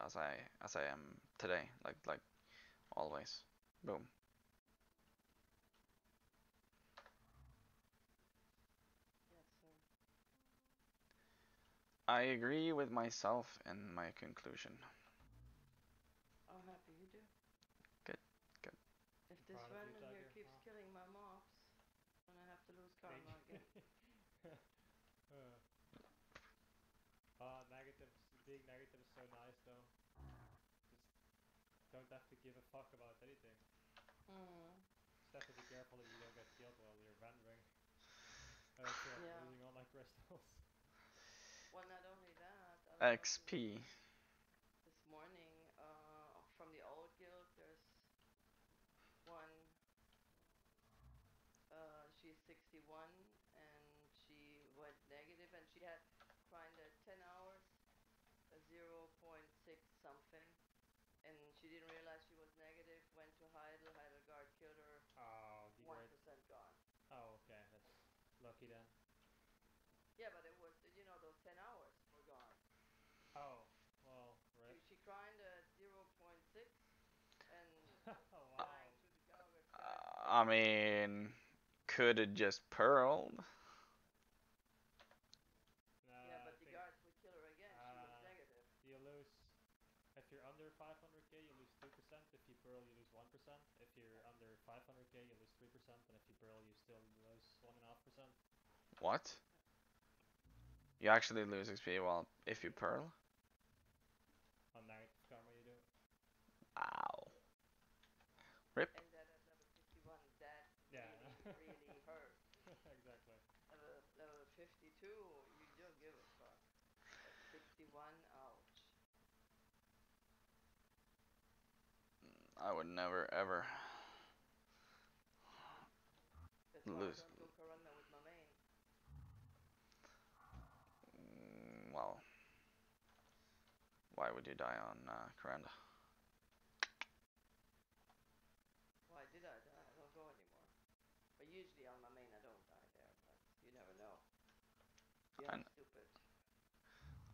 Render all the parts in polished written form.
as I am today, like always. Boom. Yes, sir. I agree with myself in my conclusion. I'm happy you do. Good, good. If I'm this proud of you, random here Tiger. keeps killing my mobs, then I have to lose karma again. uh, negatives. Being negative is so nice though. Just don't have to give a fuck about anything. Hmm. Just have to be careful that you don't get killed while you're rendering. I don't feel like Yeah. losing all my crystals. Well, not only that, I don't know if you XP. this morning, from the old guild, there's one. She's 61 and she went negative, and she had grinded 10 hours, 0.6 something, and she didn't realize she was negative. Went to Heidel. Heidelgard killed her. Oh, degrade. 1% gone. Oh, okay, that's lucky then. Yeah, but it was, those 10 hours were gone. Oh, well, She rip. she grinded 0.6, and Oh, dying wow. to the Gauger's guard I killed her. mean, could it just pearled? Yeah, Nah, I but the think guards would kill her again. She was negative. you lose. If you're under 500k, you lose 2%. If you pearl, you lose 1%. If you're under 500k, you lose 3%. And if you pearl, you still lose 1.5%. What? You actually lose XP while if you pearl? On negative karma, you do. Ow. Rip. And that at level 61, that Yeah, really, really hurt. exactly. Level 52, you don't give a fuck. But 61, ouch. I would never ever That's why I lose. don't go Corona with my main. Well, why would you die on Karanda? Why did I die? I don't go anymore. But usually on my main I don't die there, but you never know. You I, are kn- stupid.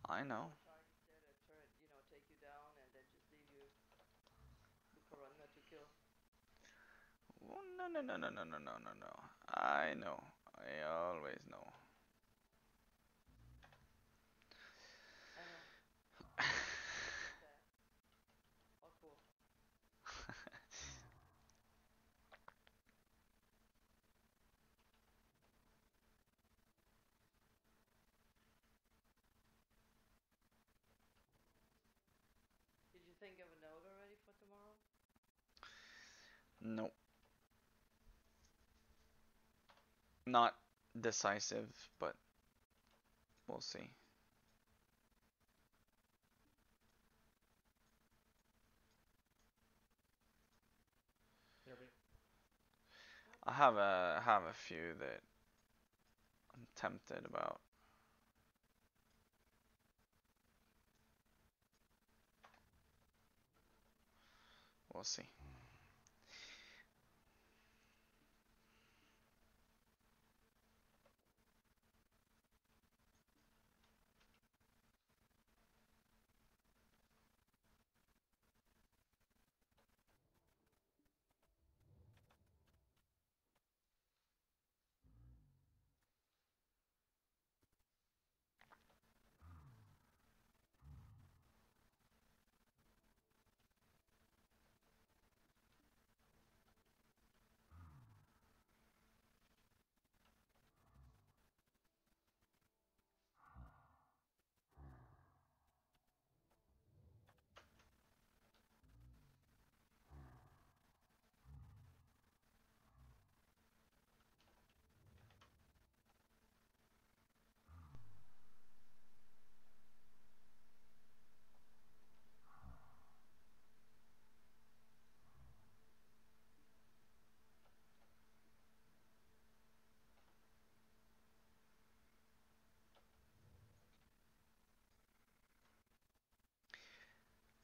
I There's know. more targets there that turn, take you down and then just leave you to Corona to kill. Oh, no, no, no, no, no, no, no, no, no. I know. I always know. I know. Sad. All cool. Did you think of a note already for tomorrow? Nope. Not decisive, but we'll see. Here, What? I have a few that I'm tempted about. We'll see.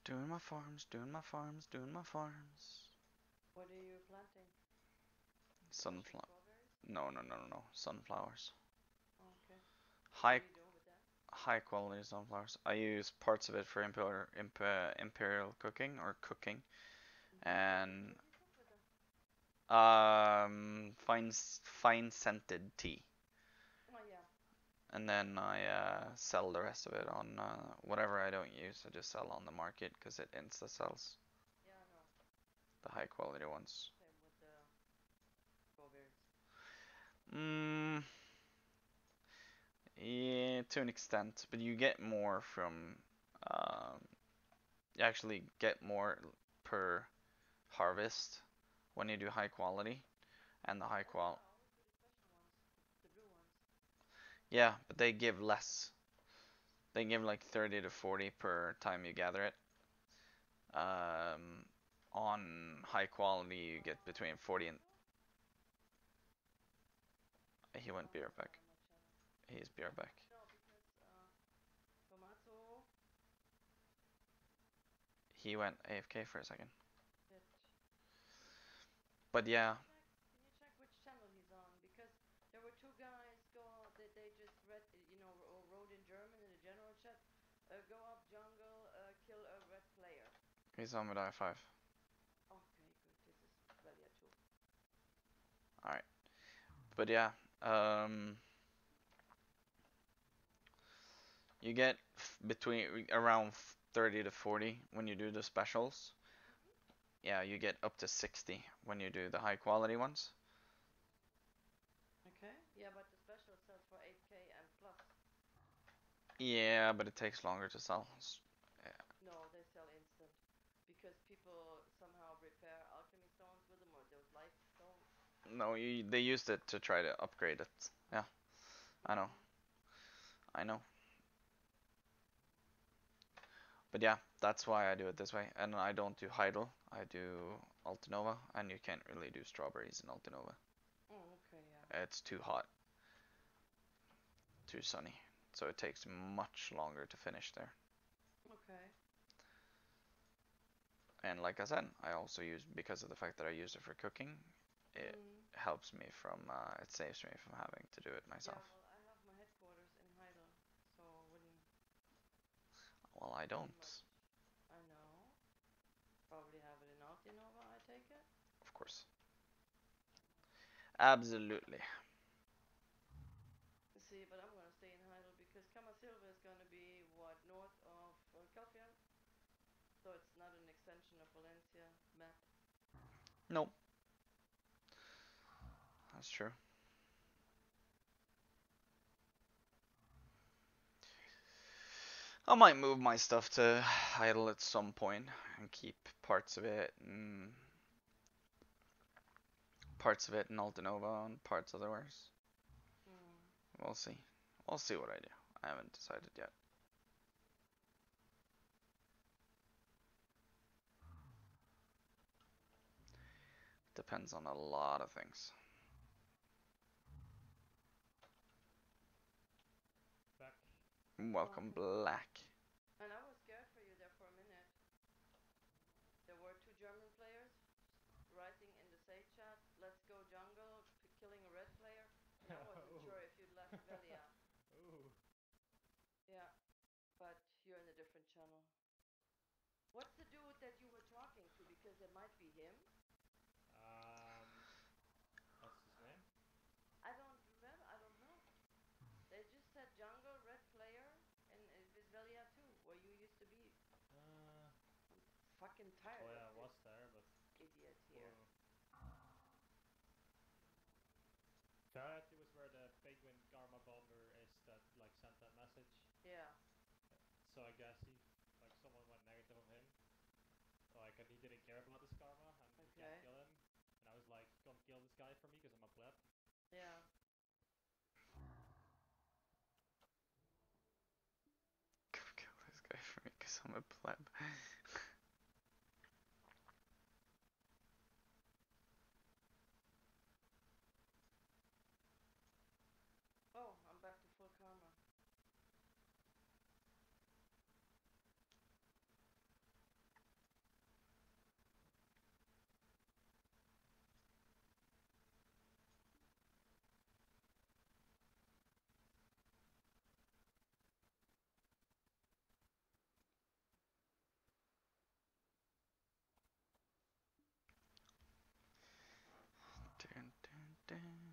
Doing my farms, doing my farms, doing my farms. What are you planting? Russian Sunflower. strawberries? No, no, no, no, no. Sunflowers. Oh, okay. What are High, you doing with that? high quality sunflowers. I use parts of it for imperial cooking or cooking, and What do you cook with them? fine scented tea. Oh yeah. And then I sell the rest of it on whatever I don't use. I just sell on the market because it insta sells Yeah, I know. the high quality ones. Same with the strawberries. Mm, yeah, to an extent, but you get more from. Um, you actually get more per harvest when you do high quality, and the high That's why qual. I always do the special ones, the blue ones. Yeah, but they give less. They give like 30 to 40 per time you gather it. Um, on high quality, you get between 40 and. Tomato? He went Oh, beer he's not back. on my channel. He's beer back. No, because tomato He went AFK for a second. bitch. But yeah, Can you check which channel he's on? Because there were two guys go that they just read, or wrote in German in the general chat. Go up jungle, kill a red player. he's on with I5. Okay, good. This is Velia too. Alright. But yeah, um, you get between around 30 to 40 when you do the specials. Mhm. Yeah, you get up to 60 when you do the high quality ones. Okay. Yeah, but the special sells for 8k and plus. Yeah, but it takes longer to sell. No, they sell instant. Because people somehow repair alchemy stones with them or those life stones. No, they used it to try to upgrade it. Yeah, I know. Mhm. I know. But yeah, that's why I do it this way. And I don't do Heidel. I do Altinova, and you can't really do strawberries in Altinova. Oh, okay, yeah. It's too hot, too sunny. So it takes much longer to finish there. Okay. And like I said, I also use, because of the fact that I use it for cooking, it Mm. helps me from, it saves me from having to do it Yeah, myself. well, I have my headquarters in Heidel, so wouldn't Well, I be don't, much. I know. Probably have it in Altinova, I take it. of course. Absolutely. See, but I'm gonna stay in Heidel because Kamasilva is gonna be what north of Calfiel, so it's not an extension of Valencia map. Nope, that's true. I might move my stuff to Heidel at some point and keep parts of it in Altinova and parts otherwise. Mm. We'll see. We'll see what I do. I haven't decided yet. Depends on a lot of things. Back. Welcome, Okay. Black. And I was scared for you there for a minute. There were two German players writing in the say chat, "Let's go jungle, killing a red player," and I wasn't Oh. sure if you'd left Velia. Ooh. Yeah, but you're in a different channel. What's the dude that you were talking to? Because it might be him. Um, what's his name? I don't remember. I don't know. They just said jungle red player and Visvelia too, where you used to be. Uh, I'm fucking oh tired of yeah, I this was there, but idiot here. whoa. Variety was where the penguin Garma bomber is that like sent that message. Yeah. So I guess he like someone went negative on him. Like and he didn't care about this Karma and he can't Okay. kill him. And I was like, come kill this guy for me because I'm a pleb. Yeah. Go kill this guy for me because I'm a pleb. Oh, I'm back to full karma. Dun, dun, dun.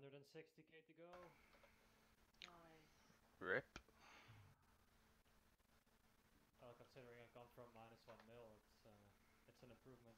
360k to go. Nice. Rip. Well, considering I've gone from -1 mil, it's an improvement.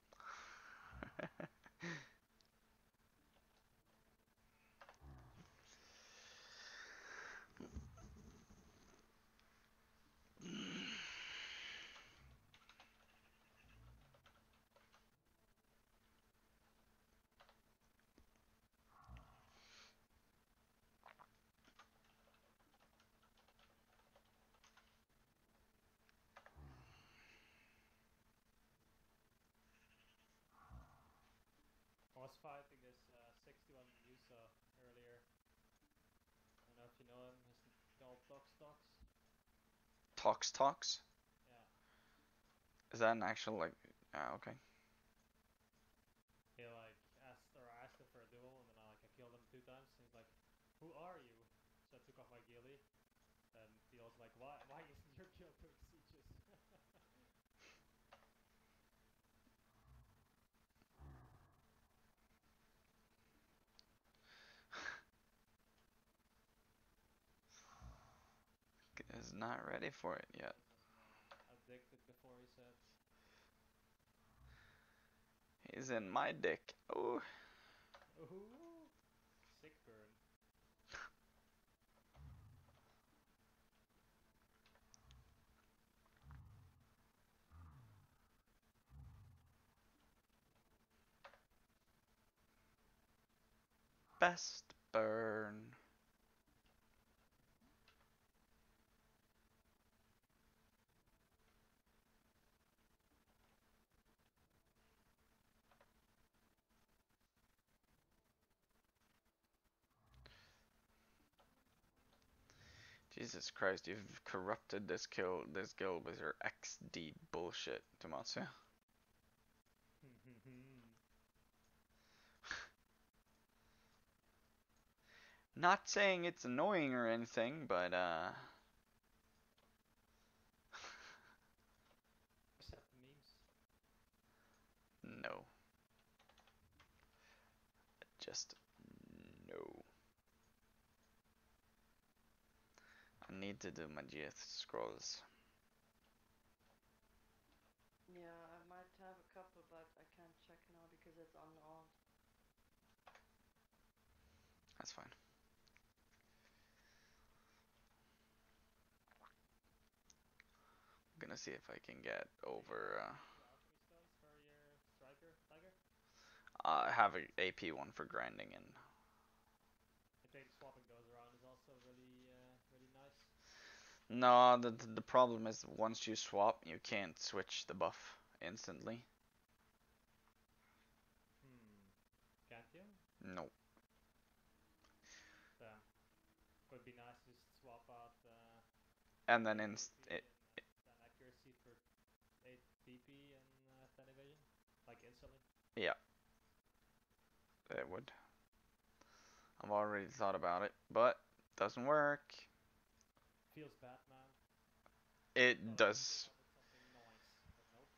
I was fighting this 61 Musa earlier. I don't know if you know him. He's called Tox. Tox Tox? Yeah. Is that an actual, like. Okay. He like asked him for a duel, and then I killed him 2 times. And he's like, "Who are you?" So I took off my ghillie. And he was like, "Why isn't your guild doing sieges?" Is not ready for it He yet. wasn't addicted before, he said. He's in my dick. Oh. Ooh, sick burn. Best burn. Jesus Christ, you've corrupted this guild with your XD bullshit, Tomatsu. Not saying it's annoying or anything, but Accept the memes. no. Just no. I need to do my GS scrolls. Yeah, I might have a couple, but I can't check now because it's on. That's fine. I'm gonna see if I can get Do you have over. two alchemy stones for your striker, Tiger? I have a AP one for grinding and. I think swapping those around is also really nice. No, the problem is once you swap, you can't switch the buff instantly. Can't you? No. Damn. Would be nice to just swap out And then 8 AP and 10 accuracy for 8 DP and 10 evasion. Like instantly. yeah, it would. I've already thought about it, but doesn't work. Feels bad, man. It Thought I just does. wanted something nice, but nope.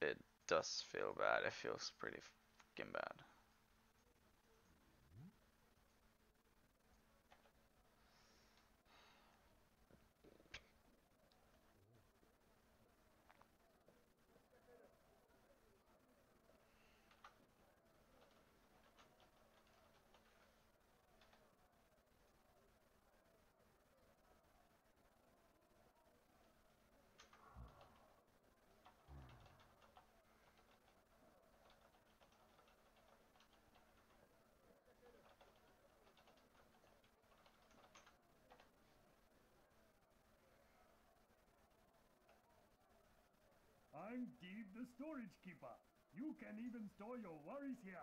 It does feel bad. It feels pretty fucking bad. Indeed, the storage keeper. You can even store your worries here.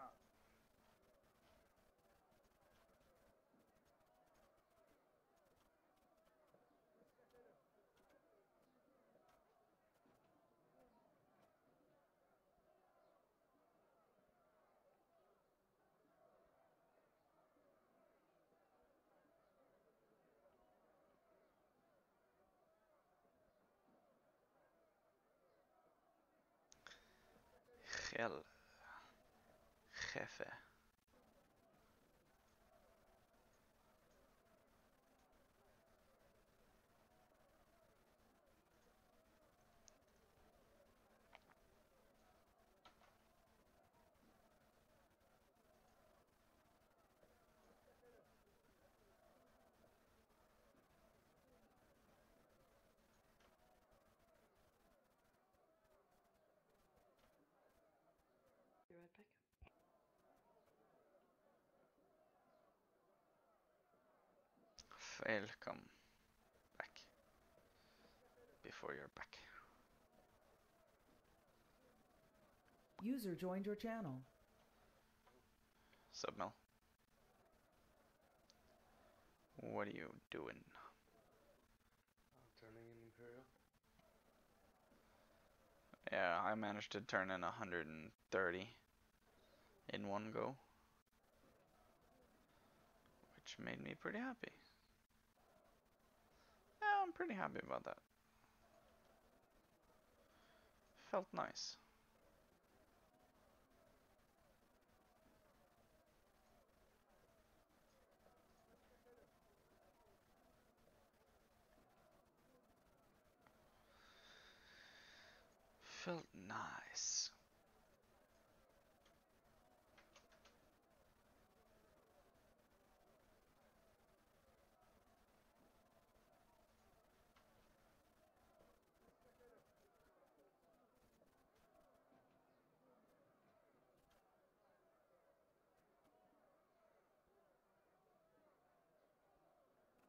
Gel. Jefe. Be right back. Welcome back. Before you're back. User joined your channel. Submil. What are you doing? I'm turning in Imperial. Yeah, I managed to turn in 130 in one go, which made me pretty happy. Yeah, I'm pretty happy about that. Felt nice. Felt nice.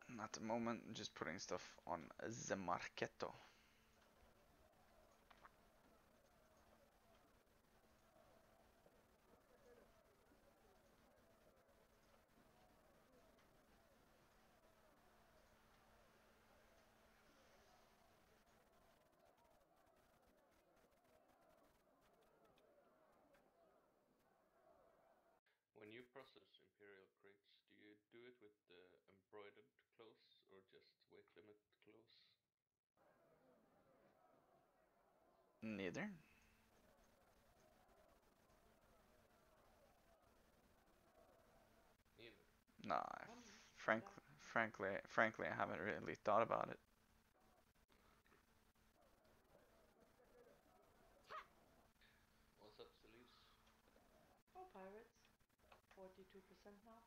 And at the moment, I'm just putting stuff on the Marketo. When you process Imperial crates, do you do it with the embroidered clothes or just weight limit clothes? Neither. Neither. Nah, frankly, I haven't really thought about it. What's up, Celise? Oh, pirates. 42% now.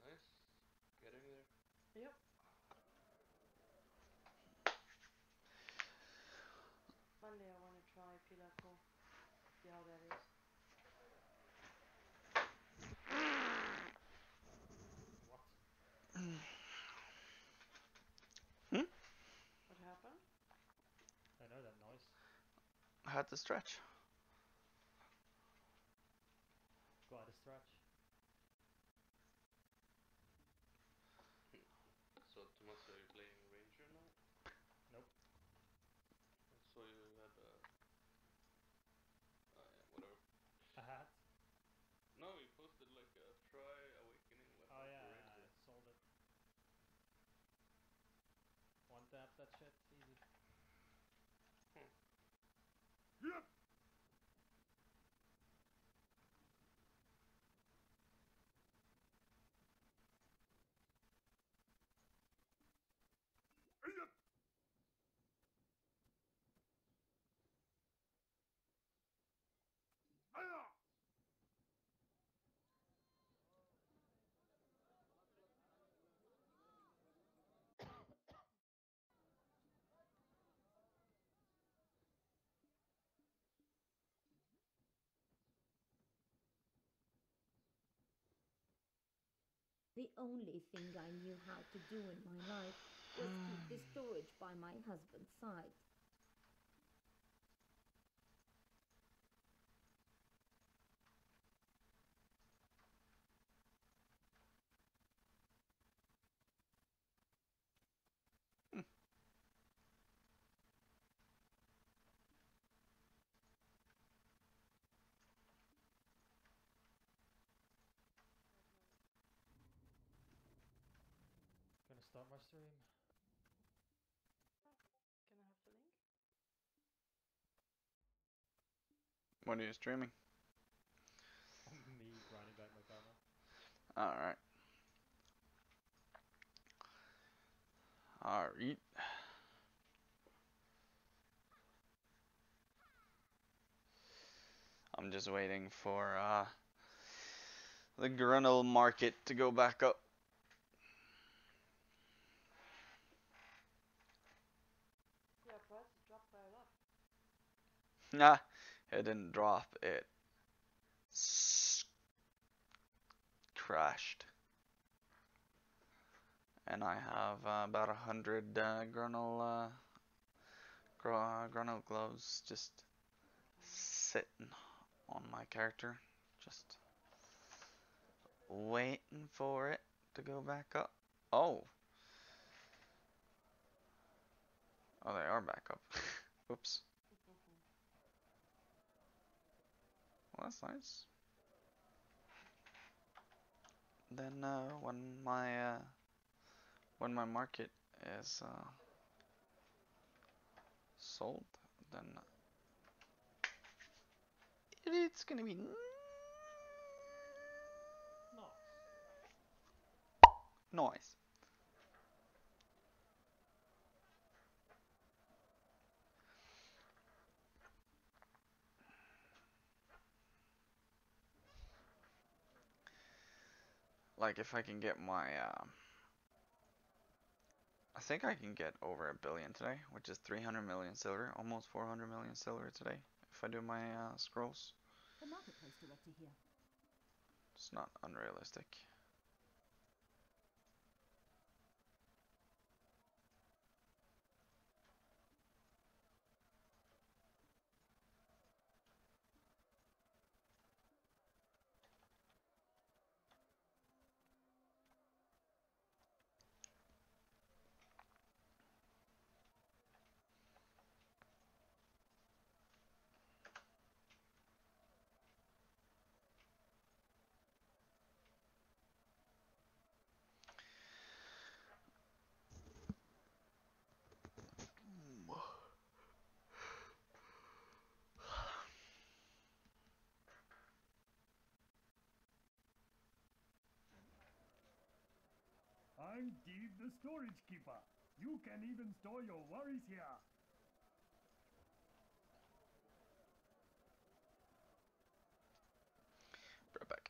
Nice. Getting there. Yep. Monday I want to try Pilaco. See how that is. What? Hmm? What happened? I know that noise. I had to stretch. Quite a stretch. So, Tommaso, are you playing Ranger now? Nope. I saw you had a... Oh yeah, whatever. A hat? No, you posted like a try awakening weapon Oh for yeah, Ranger. I sold it. One tap that shit, easy. Yep. Yep. Ah! The only thing I knew how to do in my life was keep the storage by my husband's side. start my stream. Can I have the link? What are you streaming? Me grinding back my karma. Alright. Alright. I'm just waiting for the Grunel market to go back up. Yeah, prices dropped by a lot. Nah, it didn't drop. It crashed. And I have about 100 Grunel gloves just sitting on my character, just waiting for it to go back up. Oh, oh, they are back up. Oops. Well, that's nice. Then when my market is sold, then it's gonna be nice. Like if I can get my I think I can get over 1 billion today, which is 300 million silver, almost 400 million silver today, if I do my scrolls. The marketplace director here. It's not unrealistic. I'm Steve the storage keeper. You can even store your worries here. Right back.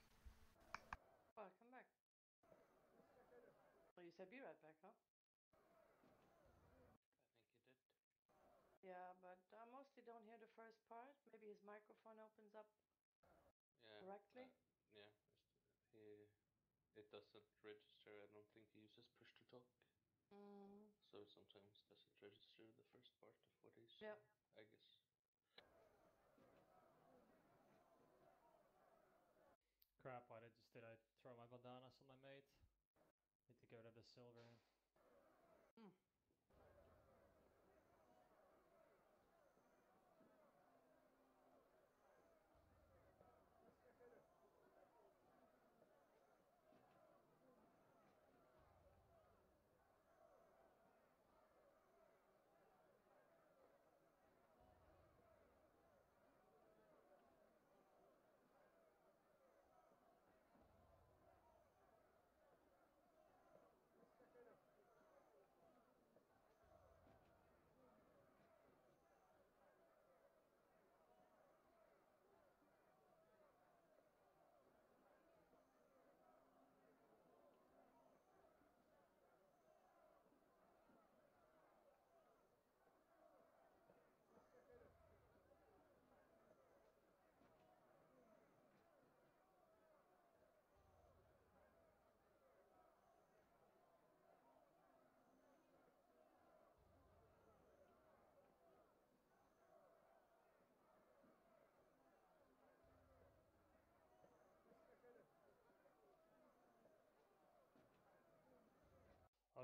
Welcome back. Oh, you said be right back, huh? I think he did. Yeah, but I mostly don't hear the first part. Maybe his microphone opens up Yeah. correctly. Yeah. It doesn't register. I don't think he uses push to talk. So it sometimes doesn't register the first part of what he's saying, Yep. I guess. Crap, why did I throw my bandanas on my mate? Need to get rid of the silver.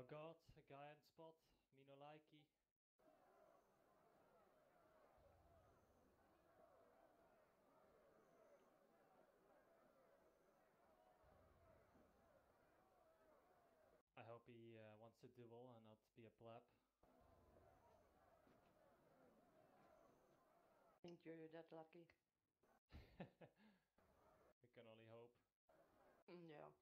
Oh god, a guy on spot. Me no likey. I hope he wants to duel and not be a pleb. Think you're that lucky? We can only hope. Yeah.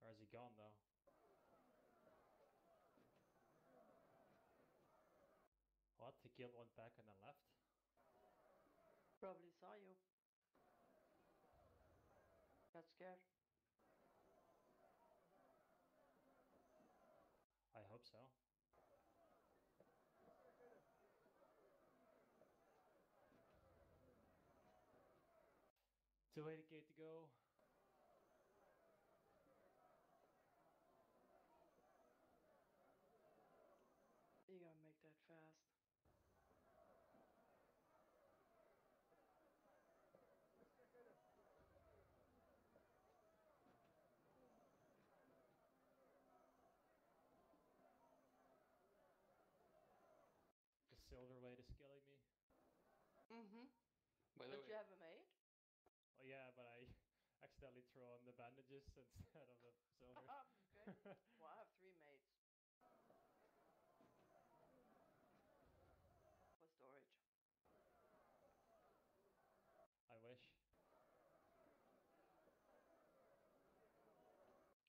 Or is he gone though? What? He killed one pack and then left? Probably saw you. Got scared. I hope so. $280K to go. You gotta make that fast. The silver weight is killing me. Mm-hmm. By the Don't way, you have a maid? Oh yeah, but I accidentally threw on the bandages instead of the silver. Okay. Well, I have 3 maids. For storage. I wish.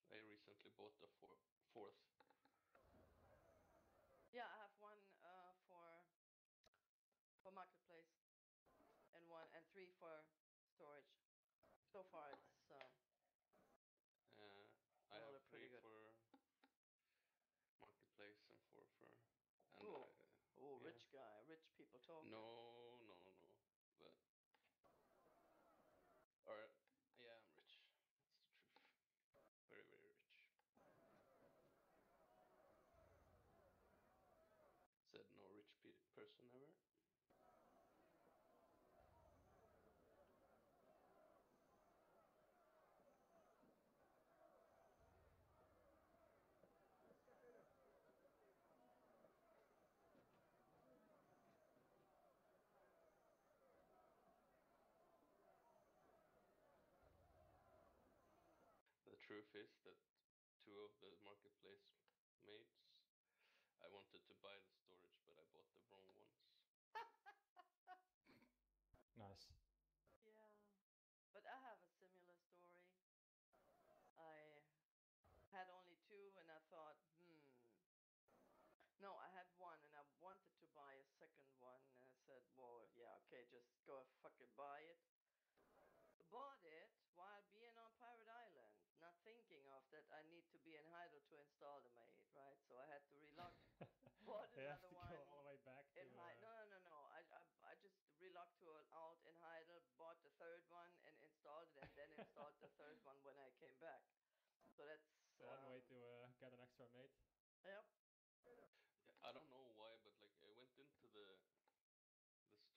I recently bought the fourth. Yeah, I have 1 for marketplace, and 3 for storage. So far, it's I well, have they're pretty 3 good. for marketplace and 4 for. And Ooh, yeah. rich guy, rich people talking. No. But or yeah, I'm rich. That's the truth. Very, very rich. Said no rich person ever. The truth is that 2 of the marketplace mates, I wanted to buy the storage, but I bought the wrong ones. Nice. Yeah, but I have a similar story. I had only 2, and I thought, No, I had 1, and I wanted to buy a second one, and I said, well, yeah, okay, just go fucking buy it. Bought it while being on Pirate Island, not thinking of that I need to be in Heidel to install the maid, right? So I had to relock. Bought You have another to one go all the way back to. in Heidel. No. I just relocked to an alt in Heidel, bought the 3rd one, and installed it, and then installed the 3rd one when I came back. So that's One way to get an extra mate. Yep. Yeah, I don't know why, but like I went into the store and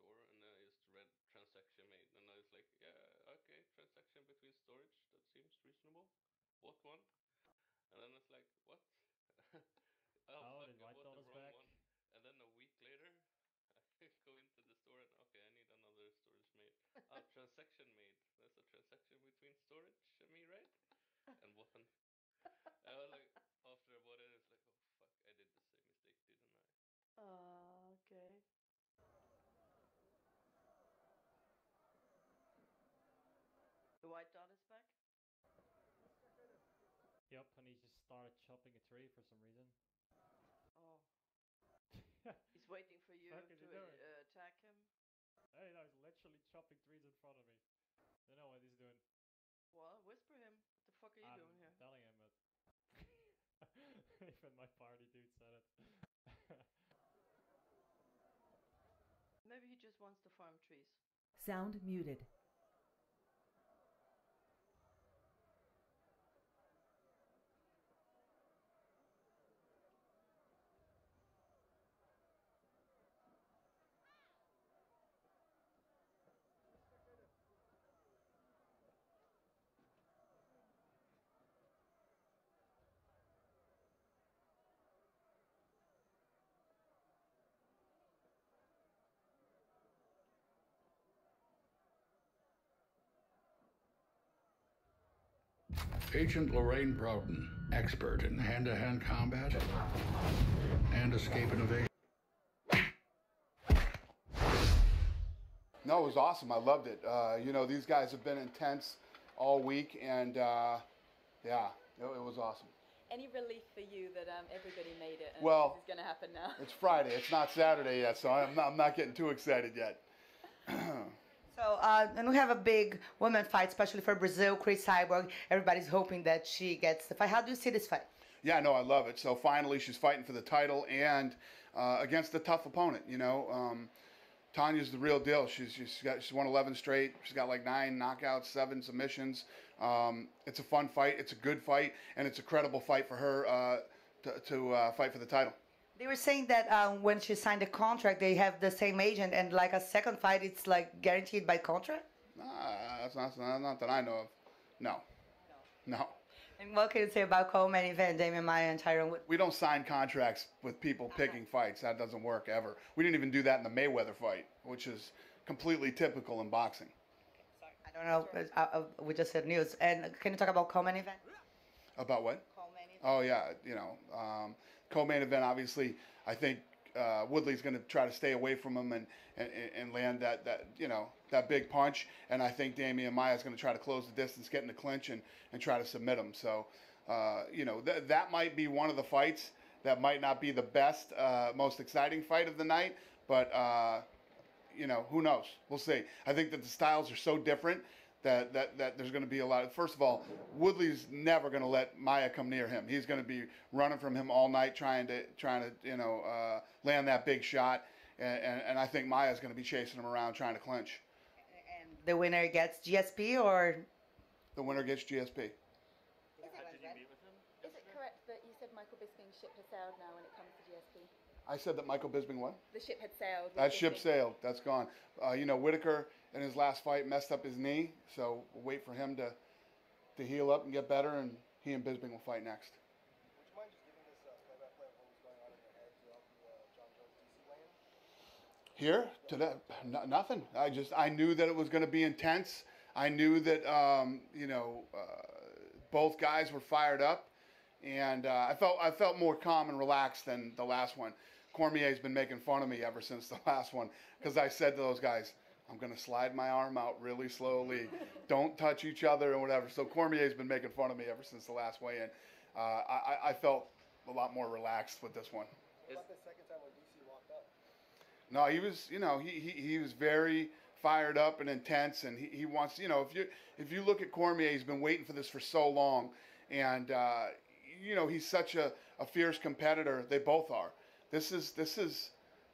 I just read transaction made, and I was like, yeah, okay, transaction between storage, that seems reasonable. Bought one, and then it's like, what? Oh, Fuck, did I White bought the Dollars wrong back? one. And then a week later, I go into the store and okay, I need another storage made. Transaction made. There's a transaction between storage and me, right? And bought one. I was like, after I bought it, it's like, oh fuck, I did the same mistake, didn't I? Okay. The White Dot is back? Yep, and he just started chopping a tree for some reason. Oh. He's waiting for you Fuck is to he doing? attack him? Hey, no, he's literally chopping trees in front of me. I don't know what he's doing. Well, whisper him. What the fuck are you doing here? I'm telling him, but even my party dude said it. Maybe he just wants to farm trees. Sound muted. Agent Lorraine Broughton, expert in hand-to-hand combat and escape and evasion. No, it was awesome. I loved it. You know, these guys have been intense all week, and yeah, it was awesome. Any relief for you that everybody made it and Well, this is going to happen now? It's Friday. It's not Saturday yet, so I'm not getting too excited yet. So, and we have a big women fight, especially for Brazil. Chris Cyborg. Everybody's hoping that she gets the fight. How do you see this fight? Yeah, no, I love it. So finally, she's fighting for the title and against a tough opponent. You know, Tanya's the real deal. She's won 11 straight. She's got like 9 knockouts, 7 submissions. It's a fun fight. It's a good fight, and it's a credible fight for her to fight for the title. They were saying that when she signed the contract, they have the same agent, and like a second fight, it's like guaranteed by contract. That's not that I know of. No. And what can you say about co-main event, Damian Maia and Tyron Woodley? We don't sign contracts with people picking fights. That doesn't work ever. We didn't even do that in the Mayweather fight, which is completely typical in boxing. I don't know. We just said news. And can you talk about co-main event? About what? Co-main event. Oh yeah, you know, co-main event. Obviously, I think Woodley's going to try to stay away from him and land that big punch. And I think Damian Maia is going to try to close the distance, get in the clinch, and try to submit him. So, you know, that might be one of the fights that might not be the best, most exciting fight of the night. But, you know, who knows? We'll see. I think that the styles are so different that there's going to be a lot. First of all, Woodley's never going to let Maia come near him. He's going to be running from him all night, trying to you know, land that big shot. And I think Maia's going to be chasing him around, trying to clinch. And the winner gets GSP, or the winner gets GSP. Did you meet with him? Is it correct that you said Michael Bisping's ship has sailed now when it comes to GSP? I said that Michael Bisping what? The ship had sailed. That ship sailed. That's gone. You know, Whitaker in his last fight messed up his knee, so we'll wait for him to heal up and get better, and he and Bisping will fight next. Would you mind just giving this play-by-play of what was going on in your head throughout the John Jones DC weigh-in? Here today, nothing. I knew that it was going to be intense. I knew that you know, both guys were fired up, and I felt more calm and relaxed than the last one. Cormier's been making fun of me ever since the last one, because I said to those guys, I'm going to slide my arm out really slowly. Don't touch each other or whatever. So Cormier's been making fun of me ever since the last weigh-in. I felt a lot more relaxed with this one. What about the second time when DC walked up? No, he was, you know, he was very fired up and intense, and he wants, you know, if you look at Cormier, he's been waiting for this for so long, and you know, he's such a fierce competitor. They both are. This is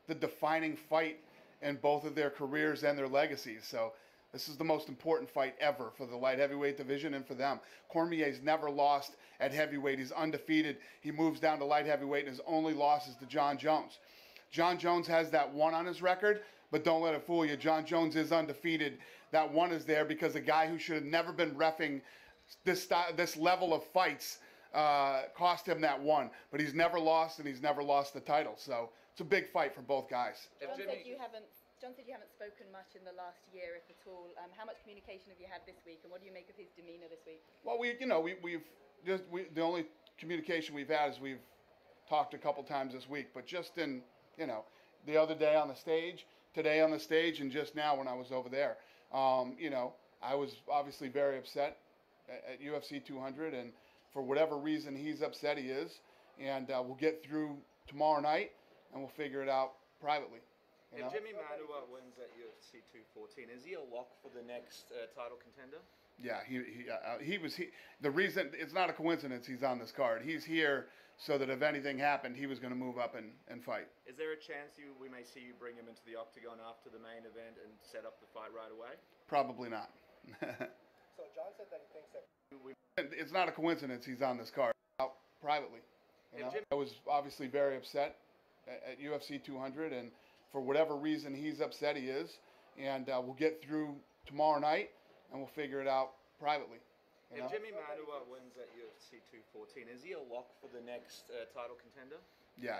the defining fight in both of their careers and their legacies. So this is the most important fight ever for the light heavyweight division and for them. Cormier's never lost at heavyweight. He's undefeated. He moves down to light heavyweight, and his only loss is to John Jones. John Jones has that one on his record, but don't let it fool you. John Jones is undefeated. That one is there because a guy who should have never been reffing this level of fights cost him that one. But he's never lost, and he's never lost the title. So it's a big fight for both guys. John said you haven't spoken much in the last year, if at all. How much communication have you had this week, and what do you make of his demeanor this week? Well, the only communication we've had is we've talked a couple times this week, but just in, you know, the other day on the stage, today on the stage, and just now when I was over there. You know, I was obviously very upset at UFC 200, and for whatever reason he's upset, he is, and we'll get through tomorrow night, and we'll figure it out privately. If Jimmy Manuwa wins at UFC 214, is he a lock for the next title contender? Yeah, the reason, it's not a coincidence he's on this card. He's here so that if anything happened, he was going to move up and fight. Is there a chance we may see you bring him into the octagon after the main event and set up the fight right away? Probably not. So John said that he thinks that... It's not a coincidence he's on this card. Out privately. You know? I was obviously very upset at UFC 200, and for whatever reason he's upset, he is. And we'll get through tomorrow night, and we'll figure it out privately. If Jimmy Manuwa wins at UFC 214, is he a lock for the next title contender? Yeah,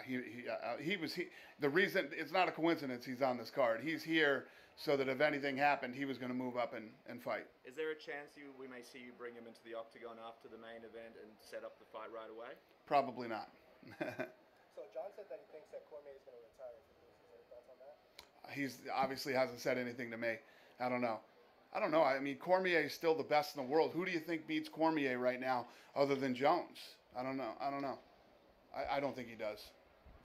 the reason, it's not a coincidence he's on this card. He's here so that if anything happened, he was going to move up and fight. Is there a chance we may see you bring him into the octagon after the main event and set up the fight right away? Probably not. So John said that he thinks that Cormier is going to retire if he loses. Any thoughts on that? He's obviously hasn't said anything to me. I don't know. I mean, Cormier is still the best in the world. Who do you think beats Cormier right now other than Jones? I don't know. I don't think he does.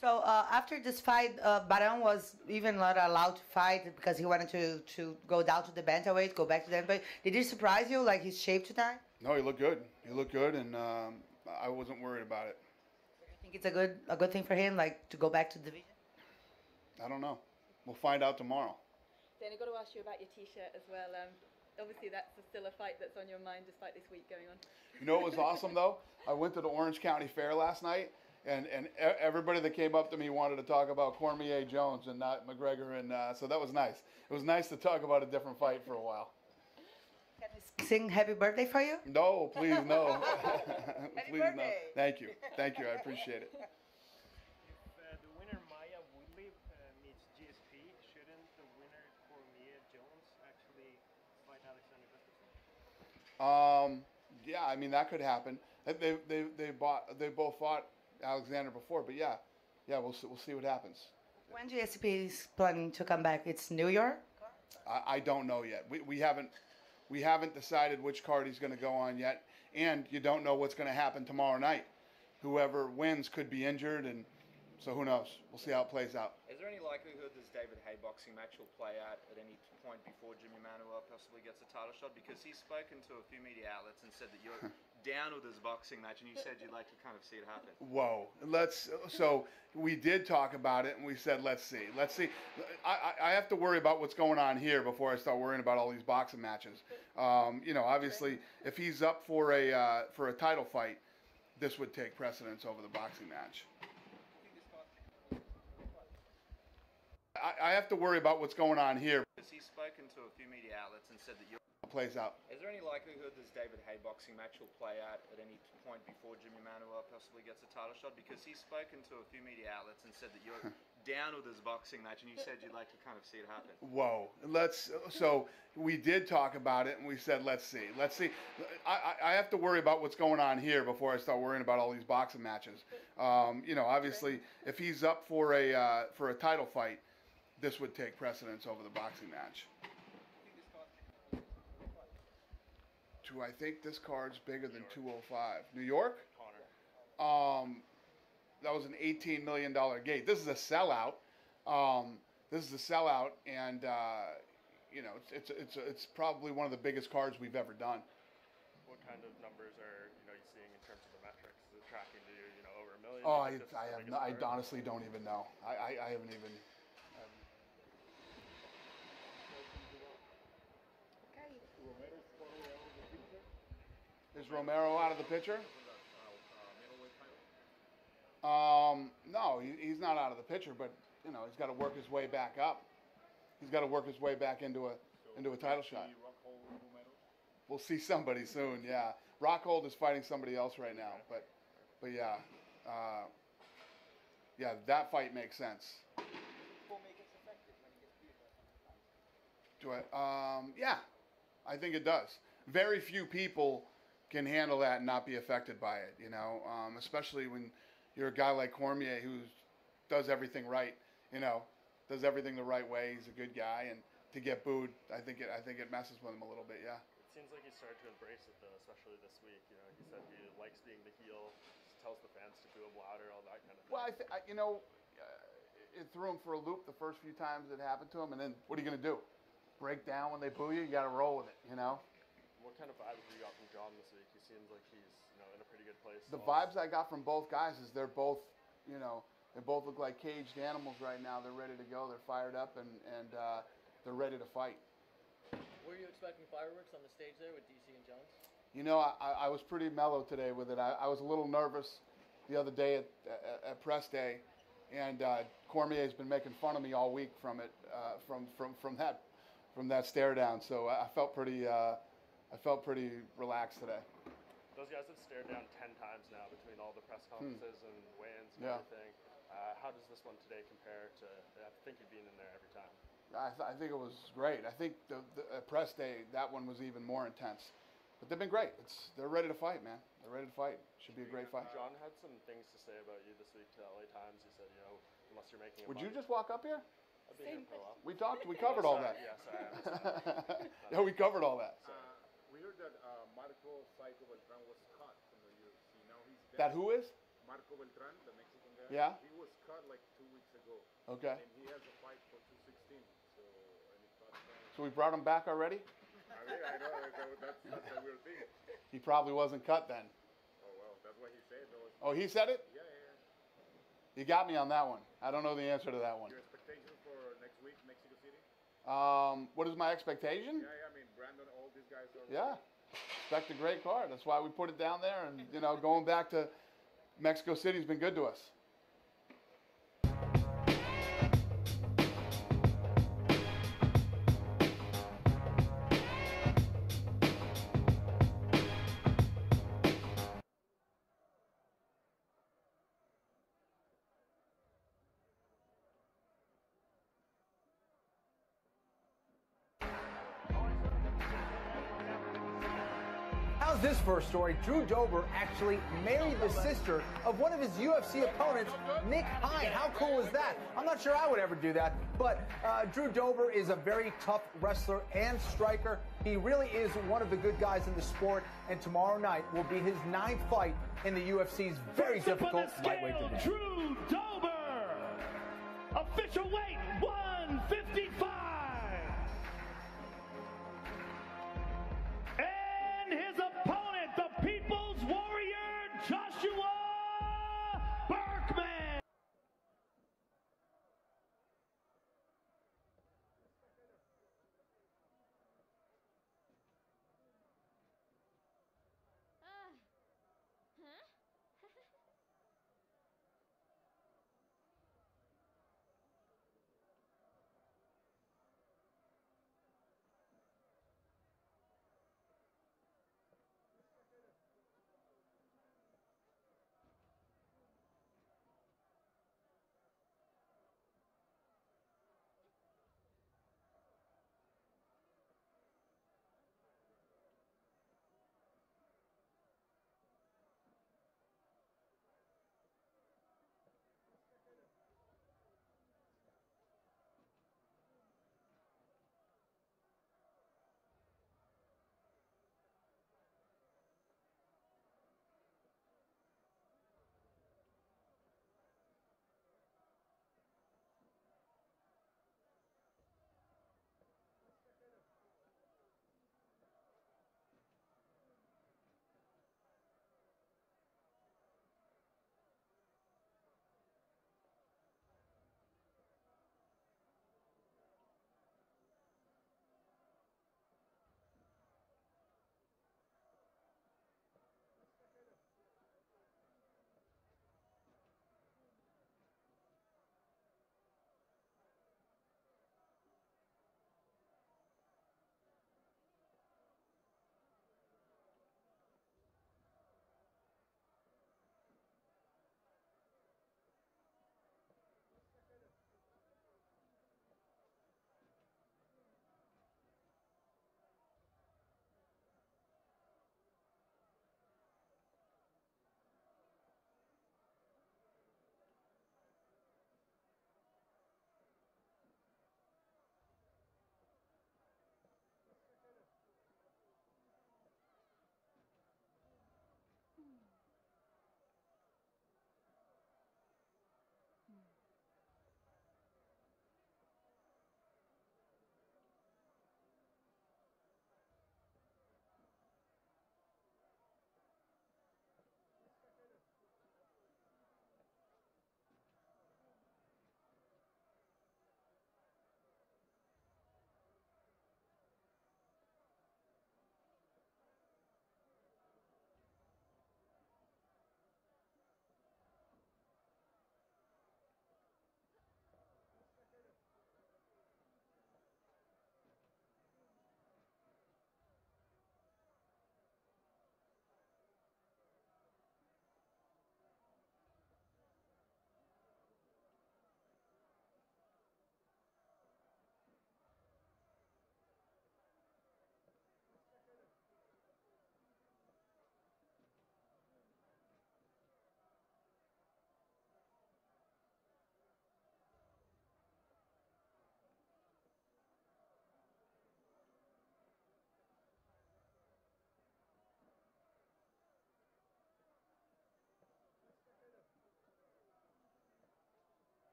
So after this fight, Baran was even not allowed to fight because he wanted to go down to the bantamweight, go back to the bantamweight. Did he surprise you, like his shape tonight? No, he looked good. And I wasn't worried about it. So you think it's a good thing for him, like to go back to the division? I don't know. We'll find out tomorrow. Dan, I've got to ask you about your T-shirt as well. Obviously, that's still a fight that's on your mind despite this week going on. You know what was awesome, though? I went to the Orange County Fair last night, and everybody that came up to me wanted to talk about Cormier Jones and not McGregor, and so that was nice. It was nice to talk about a different fight for a while. Can we sing happy birthday for you? No, please, no. Happy Please, birthday. no. Thank you. I appreciate it. If the winner Maya Woodley meets GSP, shouldn't the winner Cormier Jones actually fight Alexander Gustafsson? Yeah, I mean that could happen. They both fought Alexander before, but yeah, we'll see what happens. When GSP is planning to come back? It's New York? I don't know yet. We haven't decided which card he's going to go on yet, and you don't know what's going to happen tomorrow night. Whoever wins could be injured, and so who knows? We'll see how it plays out. Is there any likelihood this David Hay boxing match will play out at any point before Jimmy Manuel possibly gets a title shot? Because he's spoken to a few media outlets and said that you're down with his boxing match, and you said you'd like to kind of see it happen. Whoa. So we did talk about it, and we said, let's see. I have to worry about what's going on here before I start worrying about all these boxing matches. Obviously, if he's up for a title fight, this would take precedence over the boxing match. I have to worry about what's going on here. Because he's spoken to a few media outlets and said that you're... Plays out. Is there any likelihood this David Hay boxing match will play out at any point before Jimmy Manuel possibly gets a title shot? Because he's spoken to a few media outlets and said that you're down with his boxing match, and you said you'd like to kind of see it happen. Whoa. So we did talk about it, and we said, let's see. I have to worry about what's going on here before I start worrying about all these boxing matches. Obviously, if he's up for a title fight, this would take precedence over the boxing match. I think this card's bigger than 205. New York? Connor. That was an $18 million gate. This is a sellout. And it's probably one of the biggest cards we've ever done. What kind of numbers are you seeing in terms of the metrics? Is it tracking to over $1 million? Oh, I honestly don't even know. I haven't even. Is Romero out of the picture? No, he's not out of the picture, but he's got to work his way back up. He's got to work his way back into a title shot. We'll see somebody soon. Yeah, Rockhold is fighting somebody else right now, but yeah, that fight makes sense. Yeah, I think it does. Very few people can handle that and not be affected by it, especially when you're a guy like Cormier who does everything right, does everything the right way. He's a good guy, and to get booed, I think it messes with him a little bit, yeah. It seems like he's started to embrace it, though, especially this week. He said he likes being the heel, tells the fans to boo him louder, all that kind of thing. Well, it threw him for a loop the first few times it happened to him, and then what are you going to do? Break down when they boo you? You got to roll with it, What kind of vibes have you got from John this week? He seems like he's in a pretty good place. The vibes I got from both guys is they're both, they both look like caged animals right now. They're ready to go. They're fired up, and they're ready to fight. Were you expecting fireworks on the stage there with DC and Jones? I was pretty mellow today with it. I was a little nervous the other day at press day, and Cormier's been making fun of me all week from it, from that stare down. So I felt pretty relaxed today. Those guys have stared down 10 times now between all the press conferences and weigh-ins and everything. how does this one today compare to? I think you've been in there every time. I think it was great. I think the press day, that one was even more intense. But they've been great. They're ready to fight, man. They're ready to fight. Should be a great fight. John had some things to say about you this week to LA Times. He said, unless you're making. Would you just walk up here? I've been here for a while. We talked. We covered all that. Yeah, sorry. Yeah, we covered all that. We heard that Marco Psycho Beltran was cut from the UFC. Now he's back. That who is? Marco Beltran, the Mexican guy. Yeah. He was cut like 2 weeks ago. Okay. And he has a fight for 216. So any thoughts on it? So we brought him back already? I know that's a weird thing. He probably wasn't cut then. Oh well, that's what he said. Oh, he said it? Yeah. You got me on that one. I don't know the answer to that one. Your expectations for next week, Mexico City? What is my expectation? Yeah. I mean, Brandon, all these guys are. Yeah. Expect a great card. That's why we put it down there. And, going back to Mexico City's been good to us. How's this for a story? Drew Dober actually married the sister of one of his UFC opponents, Nick Hine. How cool is that? I'm not sure I would ever do that, but Drew Dober is a very tough wrestler and striker. He really is one of the good guys in the sport, and tomorrow night will be his 9th fight in the UFC's very difficult lightweight division. Drew Dober, official weight 155. And his opponent, the People's Warrior, Joshua Berkman.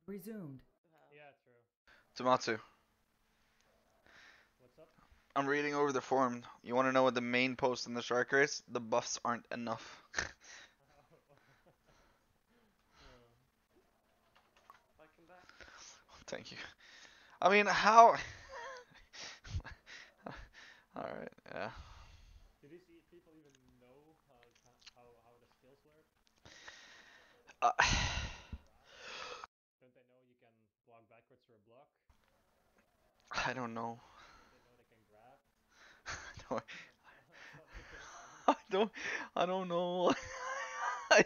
Resumed. Yeah, true. Tomatsu, What's up? I'm reading over the forum. You want to know what the main post in the Shark Race? The buffs aren't enough. Welcome back. Thank you. I mean, how? Alright, yeah. Did you see people even know how the skills work? Uh, Don't they know you can block backwards for a block? I don't know. Don't they know they can grab? No, Something to this one. I don't know. I,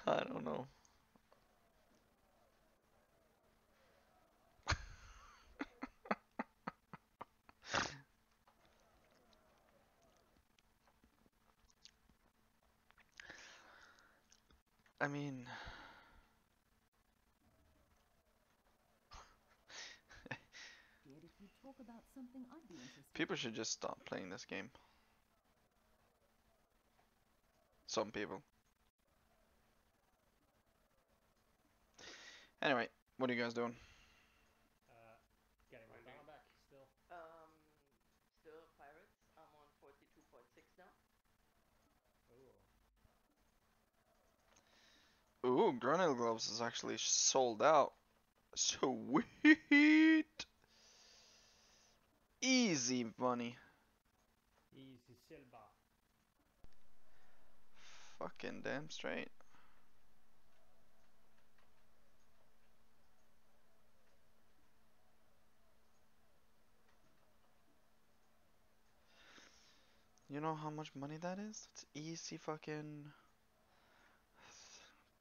I don't know. I mean, Did if you talk about something I'd be interested people should just stop playing this game. Some people. Anyway, what are you guys doing? Getting my banana back still. Still pirates. I'm on 42.6 now. Ooh. Ooh, Grenade Gloves is actually sold out. Sweet. Easy money. Easy silver. Fucking damn straight. You know how much money that is? It's easy fucking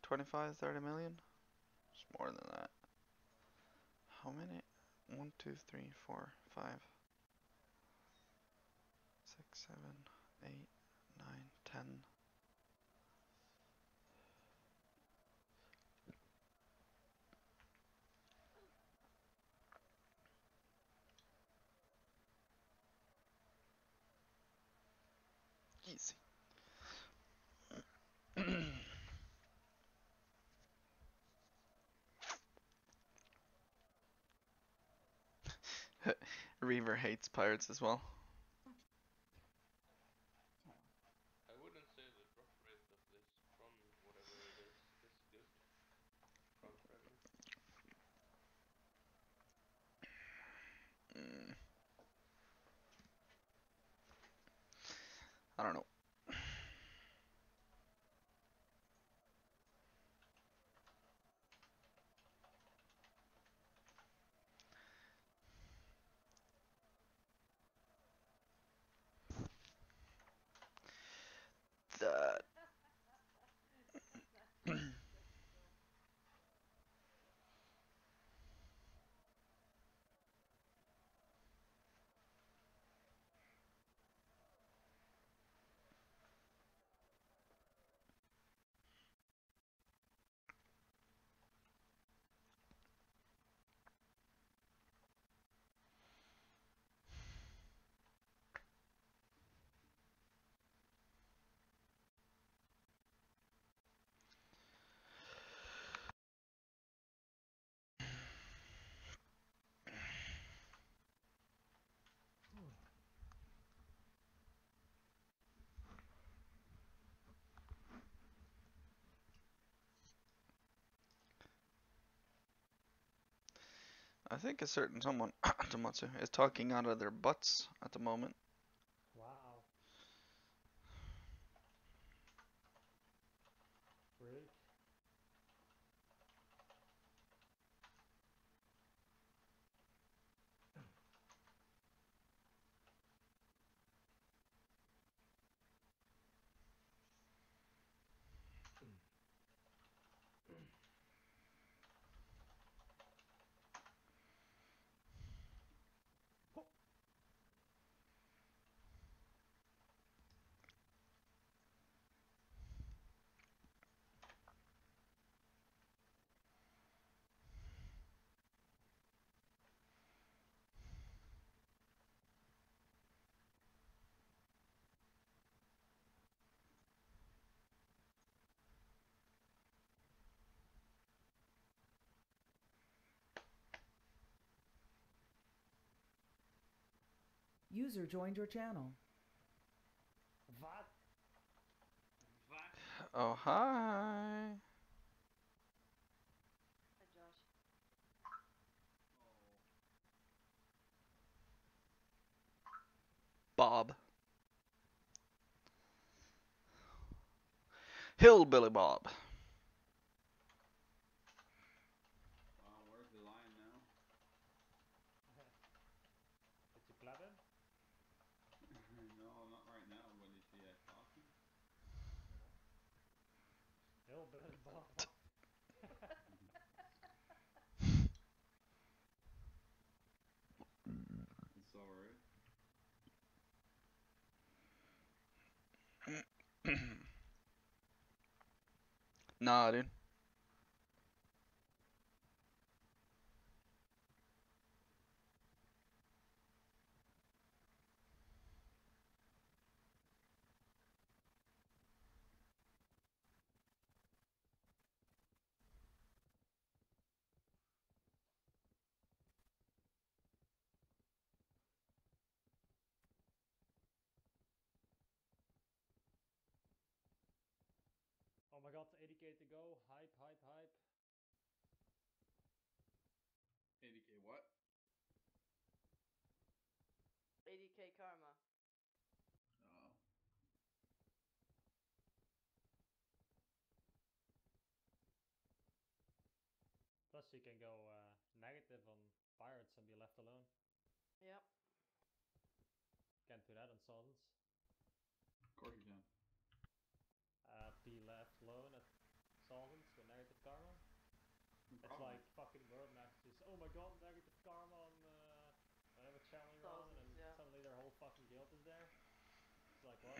25, 30 million? It's more than that. How many? 1, 2, 3, 4, 5, 6, 7, 8, 9, 10. Easy. Reaver hates pirates as well. I wouldn't say the drop rate of this tron, whatever it is good. Tron fragment. I don't know. That. I think a certain someone, Tomatsu, is talking out of their butts at the moment. Wow. Freak. User joined your channel. What? Oh, hi. Hi, Josh. Bob. Hillbilly Bob. Where's the lion now? Did you clap him? No, not right now, but is he talking? Hillbilly Bob. It's so rude. Nah, dude. Oh my god, 80k to go. Hype, hype, hype. 80k what? 80k karma. Oh. Plus you can go negative on pirates and be left alone. Yep. Can't do that on Sultans. Of course you can. Be left alone at Sultans with negative karma. No It's problem. like fucking world messages. Oh my god, negative karma on whatever channel you're on, and Yeah. suddenly their whole fucking guild is there. It's like what?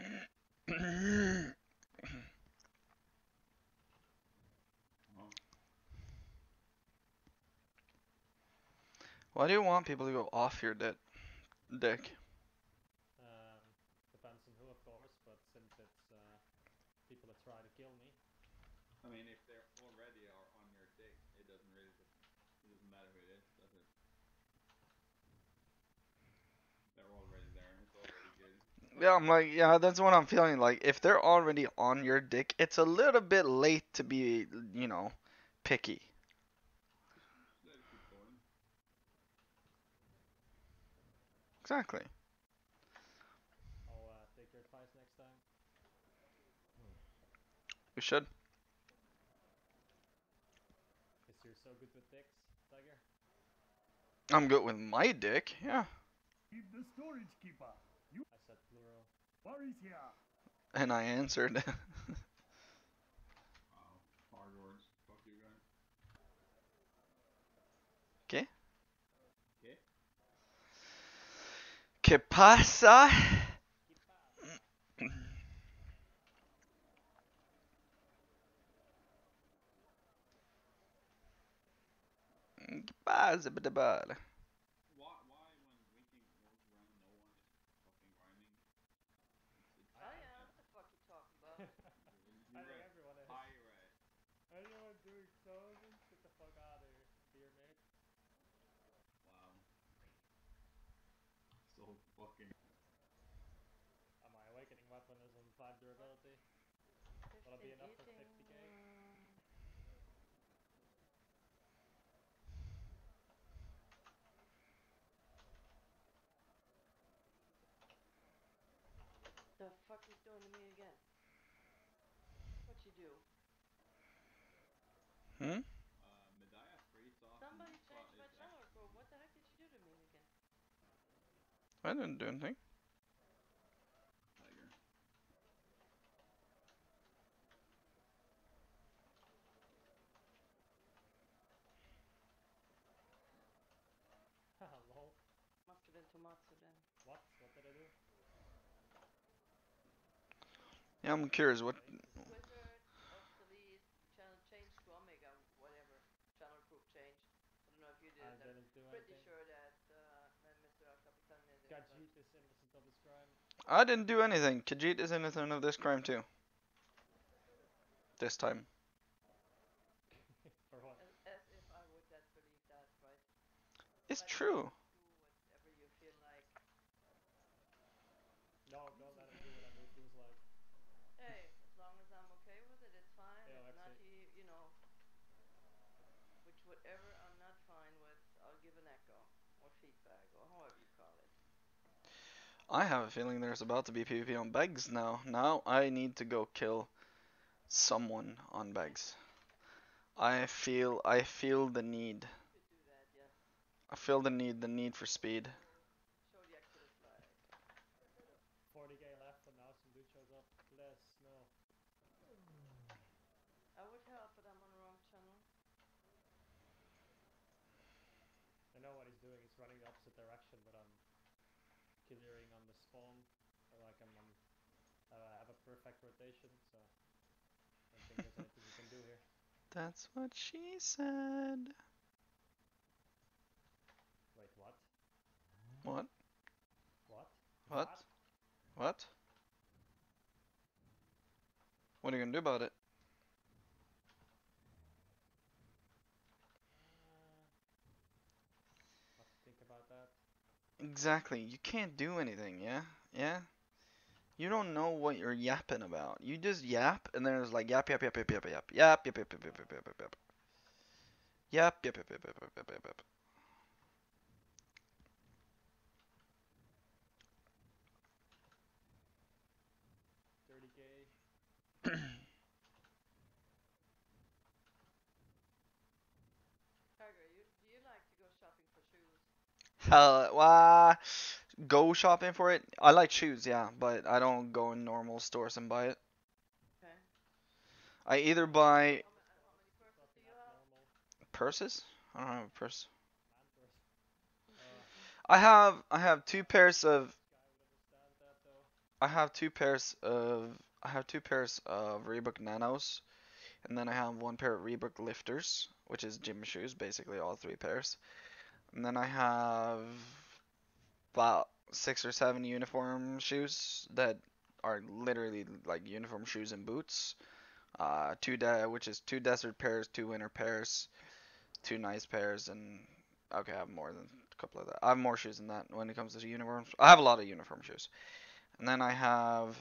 Oh. Why do you want people to go off your dick? Depends on who, of course, but since it's people that try to kill me. I mean, if they're already are on your dick, it doesn't really, it doesn't matter who it is, does it? They're already there, it's already good. Yeah, I'm like, yeah, that's what I'm feeling like. If they're already on your dick, it's a little bit late to be, you know, picky. Just let it keep going. Exactly. I'll take your advice next time. We should. Because you're so good with dicks, Tiger. I'm good with my dick, yeah. Keep the storage keeper. You I said plural. worries here. And I answered. Wow, hard words. Fuck you guys. ¿Qué? ¿Qué? ¿Qué pasa? ¿Qué pasa, bada? Why when Winking walks around, no one is fucking grinding? I am. What the fuck you talking about? I think everyone is. Hi, Red. Anyone doing Sultans? Get the fuck out of here, dear mate. Wow. So fucking. My awakening weapon is on 5 durability. Will it be enough for 50k? The fuck he's doing to me again? What you do? Hmm? Medaya free talk. Somebody changed my channel group. What the heck did you do to me again? I didn't do anything. Tiger. Haha, lol. Must have been Tomatsu then. What? What did I do? Yeah, I'm curious what. Wizard of Delete channel changed to Omega, whatever. Channel group changed. I don't know if you did. I didn't do pretty anything. sure that Mr. Capitan did. Khajiit is innocent of this crime. I didn't do anything. Khajiit is innocent of this crime too. This time. For what? As if I would that believe that, right? It's Like, true. do whatever you feel like. whatever I'm not fine with, I'll give an echo or feedback or however you call it. I have a feeling there's about to be PvP on Begs now. Now I need to go kill someone on Begs. I feel the need. You could do that, yes. I feel the need for speed. Show the Exodus flag. 40k left and now some dude shows up. Bless, no. I would help, but I'm on the wrong channel. I know what he's doing. He's running the opposite direction, but I'm clearing on the spawn. Like I'm on, I have a perfect rotation, so I don't think there's anything you can do here. That's what she said. Wait, what? What? What? What? What? What are you gonna do about it? Have to think about that. Exactly. You can't do anything, yeah? Yeah? You don't know what you're yapping about. You just yap, and then it's like yap, yap, yap, yap, yap, yap, yap, yap, yap, yap, yap, yap, yap, yap. Yep, yep, yep, yep, yep, yep, yep, yep, yep. 30k. Tiger, do you like to go shopping for shoes? Go shopping for it. I like shoes, yeah, but I don't go in normal stores and buy it. Okay. I either buy How many purses do you have? purses. I don't have a purse. Man purse. I have two pairs of. I have two pairs of Reebok Nanos, and then I have one pair of Reebok Lifters, which is gym shoes, basically all three pairs. And then I have about 6 or 7 uniform shoes that are literally like uniform shoes and boots. Which is 2 desert pairs, 2 winter pairs, 2 nice pairs, and okay, I have more than a couple of that. I have more shoes than that when it comes to uniforms. I have a lot of uniform shoes, and then I have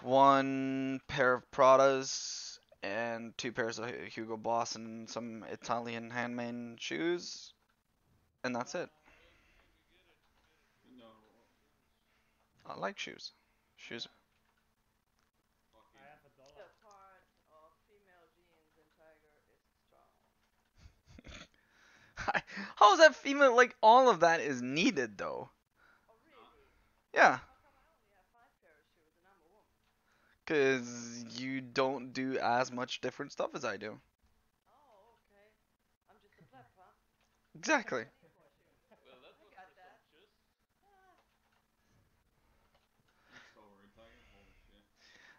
1 pair of Pradas and 2 pairs of Hugo Boss and some Italian handmade shoes, and that's it. No. I like shoes. Shoes. I have $1. The part of female jeans in Tiger is strong. How is that female? Like all of that is needed though. Oh really? Yeah. How come I only have 5 pair of shoes and I'm a woman? Cause you don't do as much different stuff as I do. Oh, okay. I'm just a pleb, huh? Exactly. I need more shoes. Well, that I was got that. presumptuous. Next story, Tiger. Holy shit.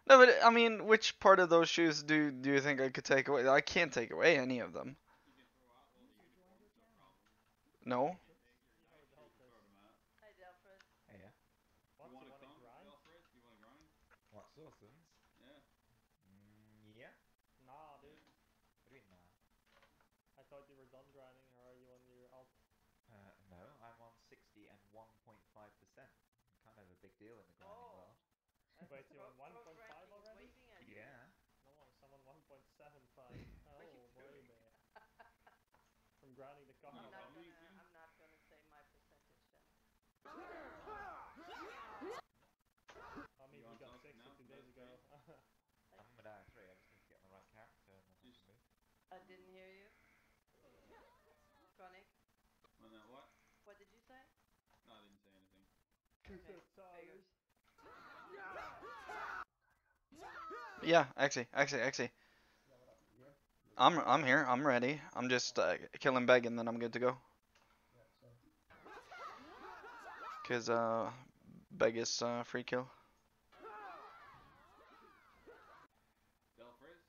No, but I mean, which part of those shoes do you think I could take away? I can't take away any of them. You can throw out all the uniforms, no problem. No. You can take your nice shoes and throw them out. Hi, Delphris. Hey, yeah. You want to come, grind? Alfred? You want to grind? What, Sawsons? Yeah. Yeah. Nah, dude. What do you mean, nah? I thought you were done grinding, or are you on your alt? No, I'm on 60 and 1.5%. Kind of a big deal in the grinding world. Wait, you're on 1.5 already? Yeah. No, I'm on 1.75. Oh boy, man. From grinding the car. I'm not gonna say my percentage then. I mean, we got 60 2 days ago. I'm with R3, I just need to get on the right character and then I can be. I didn't hear you. Chronic. On that what? What did you say? No, I didn't say anything. Okay, figures. Yeah, actually. I'm here. I'm ready. I'm just killing Beg and then I'm good to go. Cause Beg is free kill. Delphris?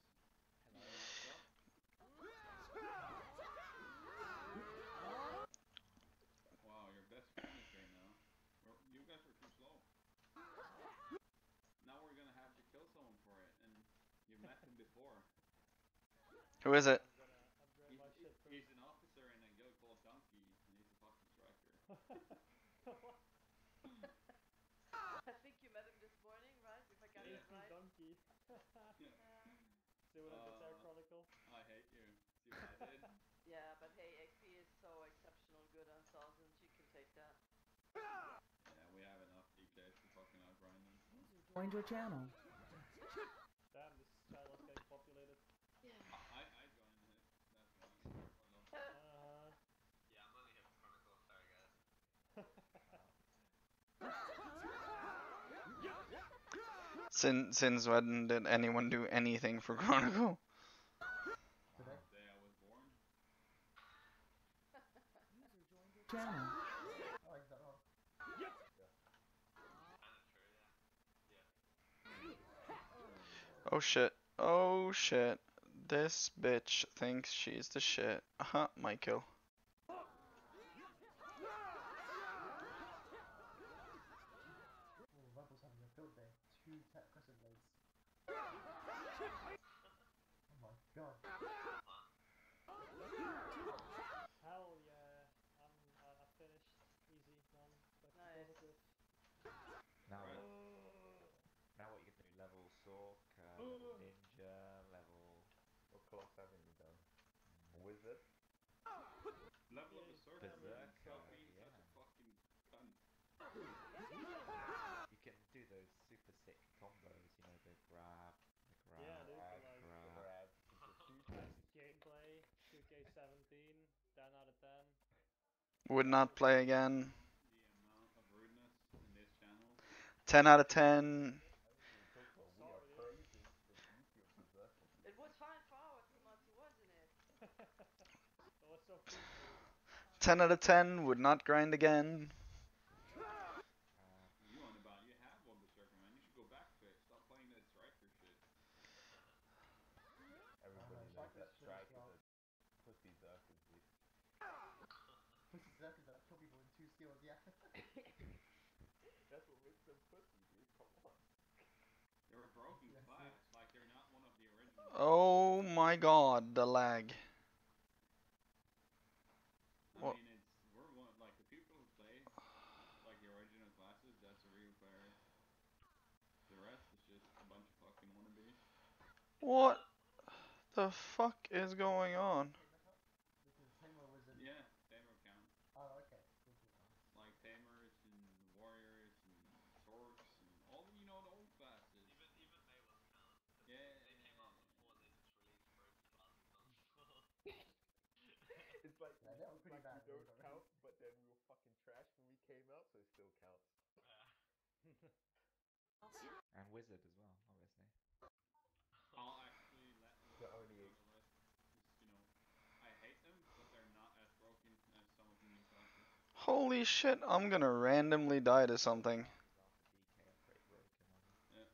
Hello. Wow, you're best friends right now. You guys were too slow. Now we're gonna have to kill someone for it, and you met him before. Who is it? He's an officer in a guild called Donkey, and he's a fucking striker. I think you met him this morning, right? If I got it right. Donkey. See what I did there, Chronicle? I hate you. See you added. Yeah, but hey, XP is so exceptional good on thousands, you can take that. Yeah, we have enough DKs to fucking outgrind them. So. Joined your channel. Damn, this channel is getting populated. Yeah. I joined it. That's why. I love it. Yeah, I'm only here for Chronicle. Sorry, guys. Since when did anyone do anything for Chronicle? The day I was born. Channel. Oh, he's not wrong. Oh shit. Oh shit. This bitch thinks she's the shit. My kill. Oh, Rebel's having a field day. 2 crescent blades. Oh my god. Hell yeah. I finished. Easy, done. Back to Nice. positive. Now what? Now what you can do? Level Sork, level Ninja, level... What class haven't you done? Wizard? Level up a circle, man. Stop Berserker, being yeah. such a fucking cunt. You can do those super sick combos, you know, the grab, Yeah, dude, grab, like grab. best gameplay, 2K17, 10 out of 10. Would not play again. The amount of rudeness in this channel. 10 out of 10. We are praising the beauty of Berserker. It was fine for our Komatsu, wasn't it? It was so peaceful. 10 out of 10. Would not grind again. You on about? You have one Berserker, man. You should go back to it. Stop playing that striker shit. Everybody knows that strikers are pussy Zerkers, dude. Pussy Zerkers that kill people in 2 skills, yeah. That's what makes them pussy, dude. Come on. They're a broken class. Like, they're not one of the original. Oh my god, the lag. I mean, we're one, like, the people who play, like, the original classes, that's a real player. The rest is just a bunch of fucking wannabes. What the fuck is going on? Because Tamer was in... Yeah, Tamer count. Oh, okay. Like Tamers and Warriors and Sorks and all, you know, the old classes. Even Maywells count. Yeah. They came out before they just released broken classes on It's like, yeah, that was pretty bad. We don't count, but then we were fucking trash when we came out, so it still counts. And Wizard as well, obviously. I'll actually let The Wizards only go to list. Just, you know, I hate them, but they're not as broken as some of the new classes. Holy shit, I'm gonna randomly die to something. Yeah.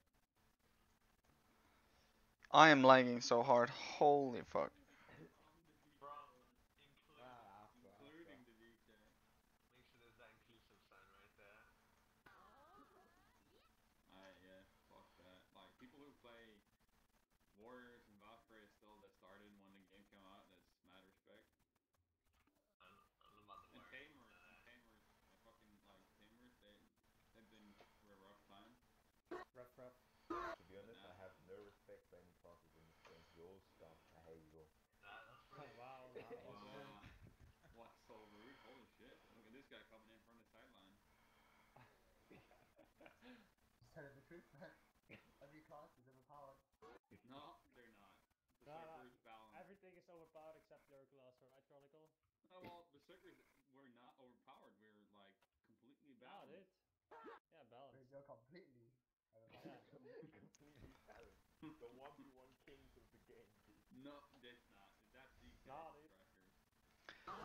I am lagging so hard. Holy fuck. Including the DK. Make sure there's that inclusive sign right there. Yeah, fuck that. Like, people who play Warriors and Valkyrie still that started when the game came out, that's mad respect. I don't know about the And Warriors. Tamers, fucking, like, Tamers, they've been through a rough time. Rough. To be honest, I have no respect for any classes in this game. You're all scum. I hate you all. That's pretty... Wow, Wow. What's so rude? Holy shit. Look at this guy coming in from the sideline. Just telling the truth, man. Every class is overpowered. No, they're not. Berserker's balanced. Everything is overpowered except your class, right, Chronicle? Oh, well, Berserkers were not overpowered. We're, like, completely balanced. Dude. Yeah, balanced. You're completely... Completely balanced. The 1v1 kings of the game, dude. No, that's not. That's DK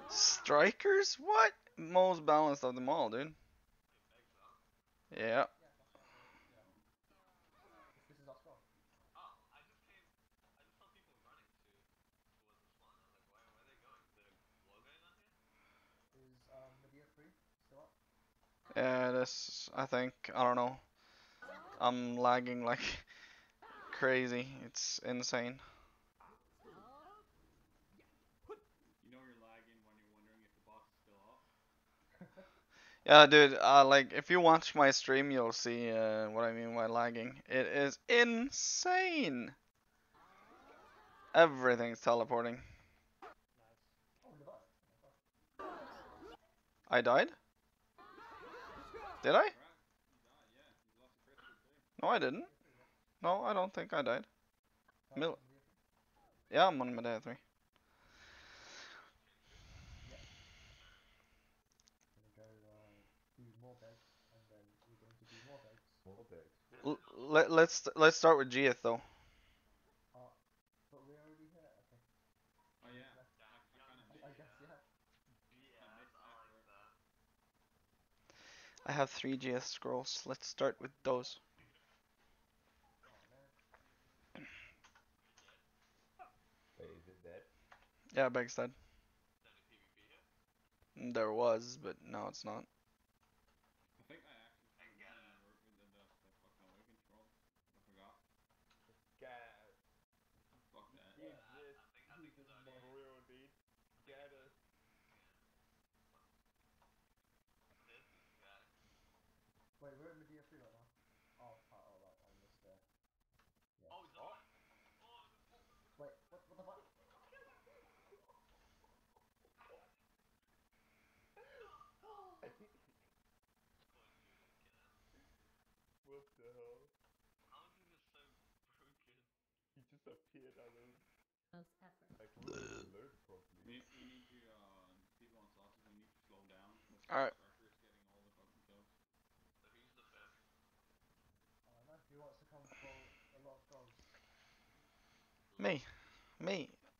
Strikers? What? Most balanced of them all, dude. Yeah. This is our score. Oh, I just saw people running towards the spawn. I was like, where are they going? Is there a war going on here? Is Medea free? Still up? Yeah, this, I think, I don't know. I'm lagging like crazy. It's insane. You know you're lagging when you're wondering if the boss is still up. Yeah, dude, like, if you watch my stream, you'll see what I mean by lagging. It is insane! Everything's teleporting. I died? Did I? No, I didn't. No, I don't think I died. Yeah, I'm on Medea 3. Gonna go do more beds, and then we're going to do more beds. More beds. Let's start with Gieth though. But we're already here. Okay. Oh yeah. I guess yeah. I have 3 GS scrolls. Let's start with those. Wait, is it dead? Yeah, Beg's dead. There was, but now it's not. I think I actually did the fucking awaken scroll. I forgot. Get. Fuck that. He's just Mario indeed. Get it. Wait, we're at Medea 3 right now. Oh, right, I missed it. Yeah. Oh, wait, what the fuck? What the hell? He just appeared out of. Most effort. Like we didn't even load properly. We need to people on sauces. We need to slow down. All right. Berserker's getting all the fucking kills. I don't know. Who wants to come for a lot of scrolls? Me.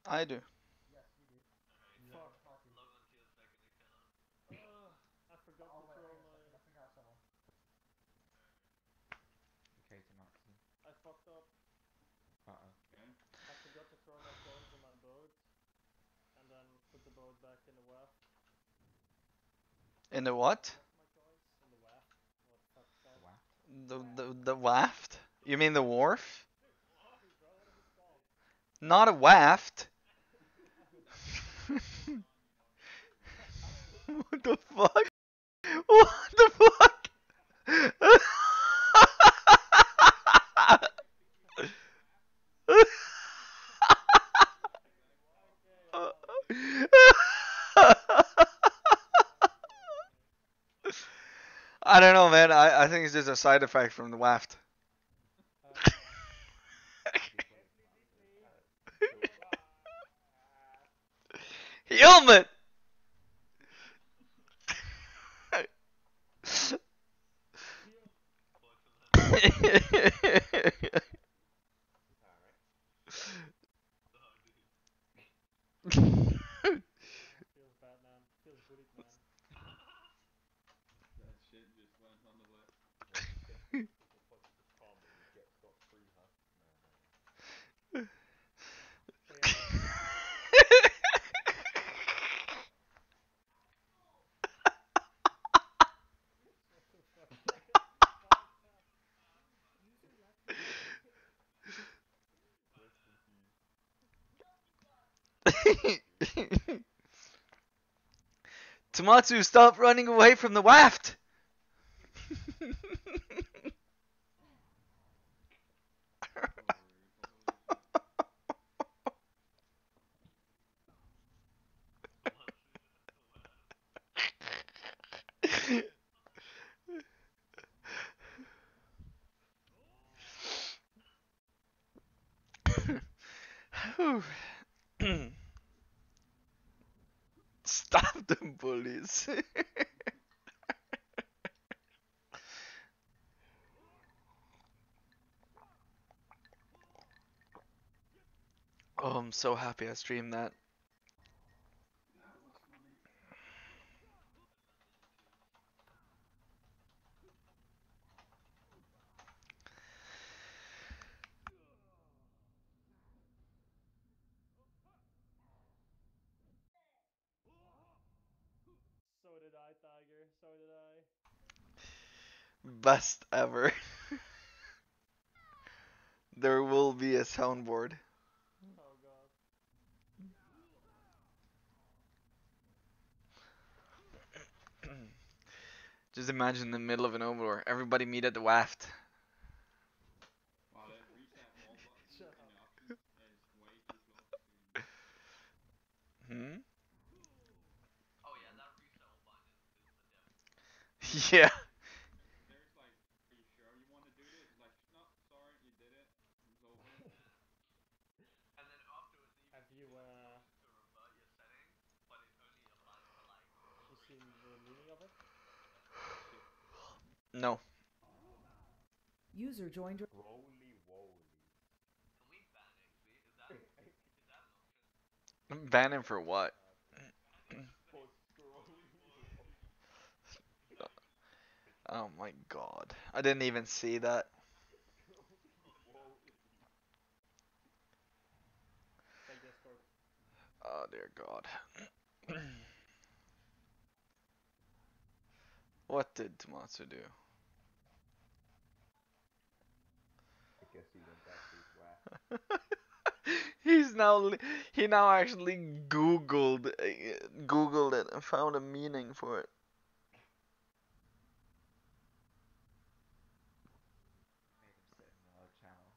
I do. Yes, you do. You have a party. I forgot to throw my. I think I have someone. Okay, Tamatsu. I fucked up. Okay. I forgot to throw my coins on my boat, and then put the boat back in the waft. In the what? My coins in the waft. What the fuck it's called? The waft? You mean the wharf? Sorry, bro. What is it called? Not a waft. What the fuck? What the fuck? I don't know, man. I think it's just a side effect from the waft. Helmet! Feels bad, man. Feels bullied, man. That shit just went on the lip. You get scot-free, huh? Tomatsu, stop running away from the waft! Stop them bullies. Oh, I'm so happy I streamed that. So did I, Tiger. So did I. Best ever. There will be a soundboard. Oh god. Just imagine in the middle of an overlord. Everybody meet at the waft. Wow, that reset wall button in the options is way too close to. Hmm? Yeah. There's like, are you sure you want to do this? It's like, no, sorry, you did it. It's over. Have you seen the meaning of it? Shit. No. User joined. Roly woly. Ban him for what? For scrolly woly. Oh my god. I didn't even see that. Scrolly woly. Check Discord. Oh dear god. What did Tomatsu do? I guess he went back to his whack. He now actually googled it and found a meaning for it. Made him sit in another channel.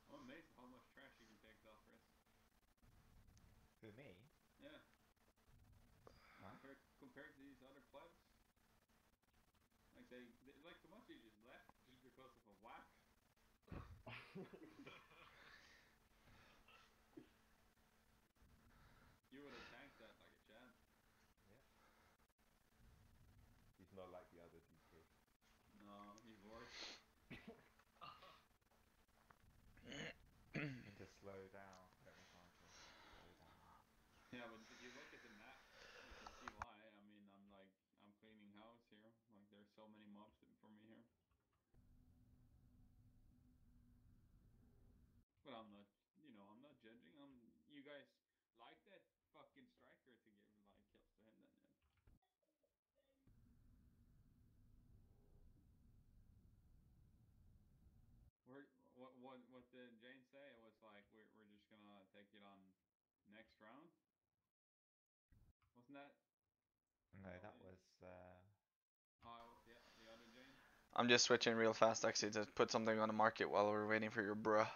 I'm amazed how much trash you can take off, Chris. Who, me? Yeah. Huh? Compared to these other plebs. Like like Tomatsu just left just because of a whack. You would have tanked that like a champ. Yeah. He's not like the other DK. No, he's worse. Need to slow down. Let me find this. Slow down. Yeah, but if you look at the map, you can see why. I mean, I'm cleaning house here. Like, there's so many mobs for me here. But I'm not, I'm not judging. You guys like that fucking striker to give like kills to him then, yeah. What did Jane say? It was like we're just gonna take it on next round. Wasn't that? No, that was. Oh, it was the other Jane. I'm just switching real fast actually to put something on the market while we're waiting for your bruh.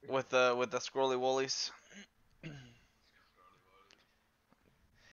With the scrolly wollies.